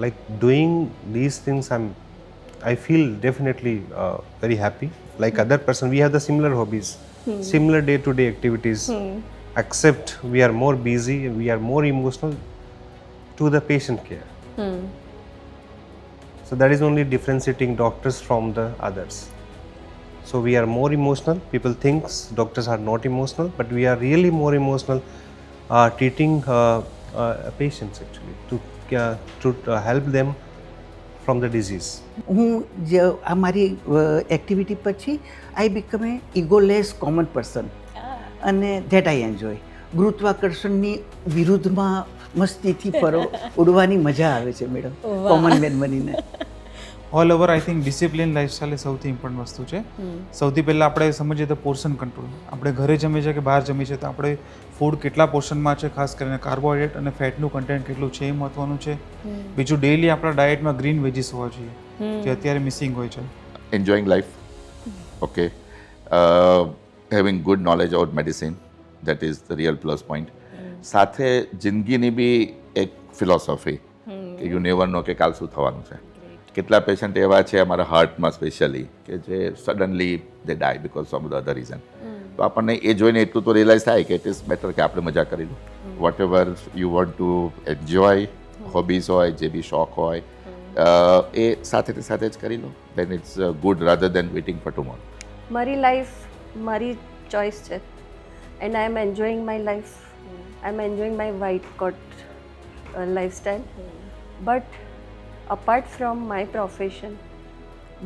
like doing these things, I feel definitely very happy. Like other person, we have the similar hobbies, similar day-to-day activities, except we are more busy, we are more emotional to the patient care. So that is only differentiating doctors from the others. So we are more emotional. People thinks doctors are not emotional, but we are really more emotional treating patients actually to help them from the disease. હું જે આ મારી activity પછી I become a egoless common person અને that I enjoy. ગુરુત્વાકર્ષણની વિરુદ્ધમાં મસ્તીથી ફરો ઉડવાની મજા આવે છે મેડમ, કોમન મેન બનીને. All over I think discipline lifestyle એ સૌથી ઇમ્પોર્ટન્ટ વસ્તુ છે. સૌથી પહેલાં આપણે સમજીએ તો પોર્શન કંટ્રોલ. આપણે ઘરે જમીએ છીએ કે બહાર જમીએ છીએ તો આપણે ફૂડ કેટલા પોર્શનમાં છે, ખાસ કરીને કાર્બોહાઈડ્રેટ અને ફેટનું કન્ટેન્ટ કેટલું છે એ મહત્વનું છે. બીજું ડેઈલી આપણા ડાયટમાં ગ્રીન વેજીસ હોવા જોઈએ, જે અત્યારે મિસિંગ હોય છે. Enjoying life, okay, having good knowledge about medicine, that is the real plus point. સાથે જિંદગીની બી એક ફિલોસોફી કે યુ નેવર નો કે કાલ શું થવાનું છે. કેટલા પેશન્ટ એવા છે અમારા હાર્ટમાં સ્પેશિયલી કે જે suddenly they die because of the other reason. તો આપણને એ જોઈને એટલું તો રિયલાઇઝ થાય કે ઇટ ઇઝ બેટર કે આપણે મજા કરી લો. Whatever you want to enjoy, hobbies હોય, જે બી શોખ હોય, એ સાથે જ કરી લો. Then it's good rather than waiting for tomorrow. મારી લાઈફ મારી ચોઇસ છે and I am enjoying my life. I am enjoying my white coat lifestyle. But apart from my profession,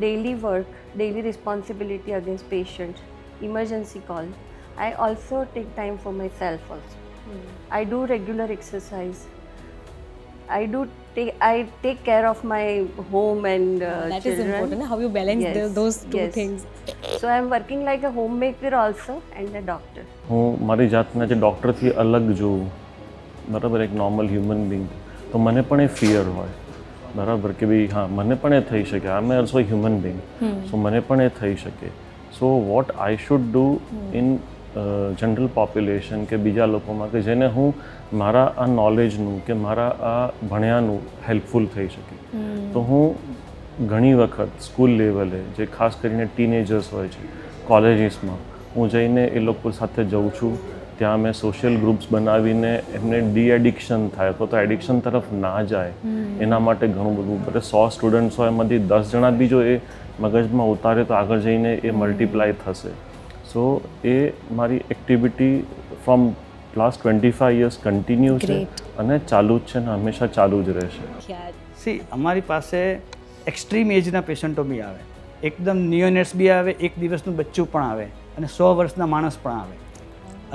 daily work, daily responsibility against patients, emergency call, I also take time for myself also. I do regular exercise. I take care of my home and That is children. important, how you balance those two yes. things. So I am working like a homemaker also and a doctor. હું મારી જાતને જે ડૉક્ટરથી અલગ જોઉં, બરાબર, એક normal human being, તો મને પણ એ ફિયર હોય, બરાબર, કે ભાઈ હા મને પણ એ થઈ શકે, આઈ એમ ઓલ્સો હ્યુમન બિંગ, સો મને પણ એ થઈ શકે. So what I should do in general population કે બીજા લોકોમાં કે જેને હું મારા આ નોલેજનું કે મારા આ ભણ્યાનું હેલ્પફુલ થઈ શકે. તો હું ઘણી વખત સ્કૂલ લેવલે જે ખાસ કરીને ટીનેજર્સ હોય છે, કોલેજીસમાં હું જઈને એ લોકો સાથે જઉં છું. ત્યાં મેં સોશિયલ ગ્રુપ્સ બનાવીને એમને ડી એડિક્શન થાય તો એડિક્શન તરફ ના જાય એના માટે ઘણું બધું. એટલે 100 સ્ટુડન્ટ્સ હોય એમાંથી 10 જણા બી જો એ મગજમાં ઉતારે તો આગળ જઈને એ મલ્ટીપ્લાય થશે. સો એ મારી activity from last 25 years continue છે અને ચાલુ જ છે ને હંમેશા ચાલુ જ રહેશે. સી અમારી પાસે એક્સ્ટ્રીમ એજના પેશન્ટો બી આવે, એકદમ નિયોનેટ્સ બી આવે, 1 દિવસનું બચ્ચું પણ આવે અને 100 વર્ષના માણસ પણ આવે.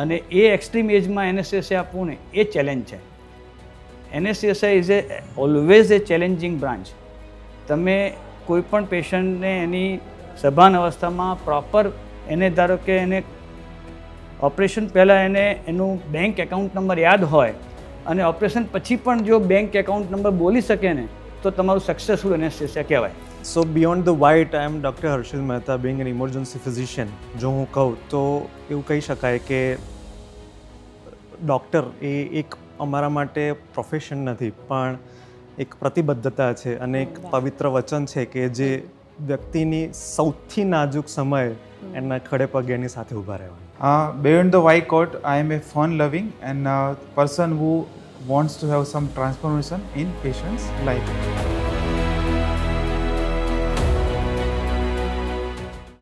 અને એ એક્સ્ટ્રીમ એજમાં એનેસ્થેસિયા આપવું ને એ ચેલેન્જ છે. Anaesthesia is always A challenging branch. તમે કોઈ પણ પેશન્ટને એની સભાન અવસ્થામાં પ્રોપર એને ધારો કે એને ઓપરેશન પહેલાં એને એનું બેંક એકાઉન્ટ નંબર યાદ હોય અને ઓપરેશન પછી પણ જો બેંક એકાઉન્ટ નંબર બોલી શકે ને તો તમારું સક્સેસફુલ એનેસ્થેસિયા કહેવાય. So beyond the white, I am doctor Harshil Mehta, being an emergency physician. જો હું કહું તો એવું કહી શકાય કે ડૉક્ટર એ એક અમારા માટે પ્રોફેશન નથી, પણ એક પ્રતિબદ્ધતા છે અને એક પવિત્ર વચન છે કે જે વ્યક્તિની સૌથી નાજુક સમયે એના ખડે પગે એની સાથે ઊભા રહેવાનું. Beyond the white coat, I am a fun-loving and person who wants to have some transformation in patients' life.